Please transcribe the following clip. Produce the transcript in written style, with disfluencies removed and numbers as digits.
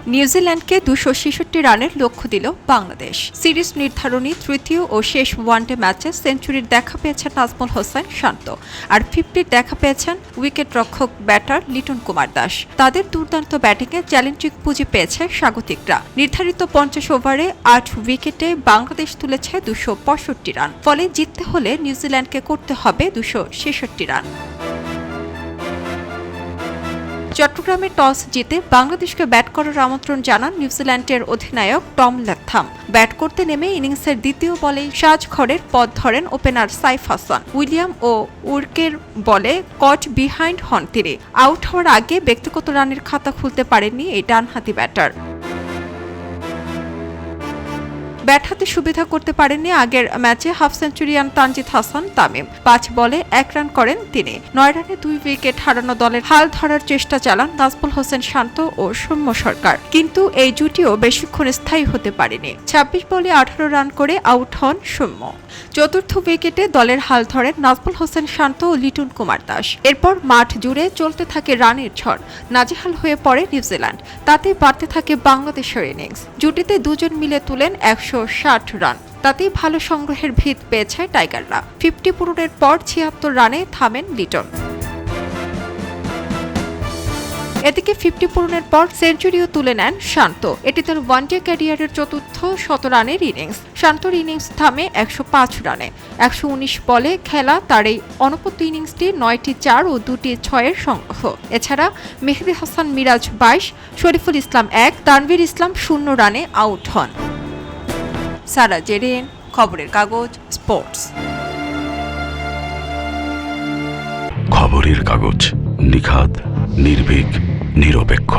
নিউজিল্যান্ডকে 266 রানের লক্ষ্য দিল বাংলাদেশ। সিরিজ নির্ধারণী তৃতীয় ও শেষ ওয়ানডে ম্যাচে সেঞ্চুরির দেখা পেয়েছেন নাজমুল হোসেন শান্ত, আর 50 দেখা পেয়েছেন উইকেটরক্ষক ব্যাটার লিটন কুমার দাস। তাদের দুর্দান্ত ব্যাটিংয়ে চ্যালেঞ্জিং পুঁজি পেয়েছে স্বাগতিকরা। নির্ধারিত 50 ওভারে 8 উইকেটে বাংলাদেশ তুলেছে 265 রান। ফলে জিততে হলে নিউজিল্যান্ডকে করতে হবে 266 রান। চট্টগ্রামে টস জিতে বাংলাদেশকে ব্যাট করার আমন্ত্রণ জানান নিউজিল্যান্ডের অধিনায়ক টম ল্যাথম। ব্যাট করতে নেমে ইনিংসের দ্বিতীয় বলেই সাজঘরের পথ ধরেন ওপেনার সাইফ হাসান। উইলিয়াম ও উর্কের বলে কট বিহাইন্ড হন তিনি। আউট হওয়ার আগে ব্যক্তিগত রানের খাতা খুলতে পারেননি এই ডানহাতি ব্যাটার। ব্যাট হাতে সুবিধা করতে পারেননি আগের ম্যাচে হাফ সেঞ্চুরিয়ান তানজিদ হাসান তামিম। 5 বলে 1 রান করেন তিনি। 9 রানে 2 উইকেট হারানো দলের হাল ধরার চেষ্টা চালান নাজমুল হোসেন শান্ত ও সৌম্য সরকার, কিন্তু এই জুটিও বেশিক্ষণ স্থায়ী হতে পারেনি। 26 বলে 18 রান করে আউট হন সৌম্য। চতুর্থ উইকেটে দলের হাল ধরেন নাজমুল হোসেন শান্ত ও লিটন কুমার দাস। এরপর মাঠ জুড়ে চলতে থাকে রানের ঝড়। নাজেহাল হয়ে পড়ে নিউজিল্যান্ড। তাতে বাড়তে থাকে বাংলাদেশের ইনিংস। জুটিতে দুজন মিলে তুলেন 160 রান। তাতেই ভালো সংগ্রহের ভিত পেয়েছে টাইগাররা। 50 পূরণের পর 76 রানে থামেন লিটন। এদিকে 50 পূরণের পর সেঞ্চুরিও তুলে নেন শান্ত। এটি তার ওয়ানডে ক্যারিয়ারের চতুর্থ শতরানের ইনিংস। শান্তর ইনিংস থামে 105 রানে। 119 বলে খেলা তার এই অনবদ্য ইনিংসটি 9টি 4 ও 2টি 6-এর সংগ্রহ। এছাড়া মেহেদী হাসান মিরাজ 22, শরীফুল ইসলাম 1, তানভীর ইসলাম 0 রানে আউট হন। সারা জেরিন, খবরের কাগজ, স্পোর্টস। খবরের কাগজ, নিখাত, নির্ভীক, নিরপেক্ষ।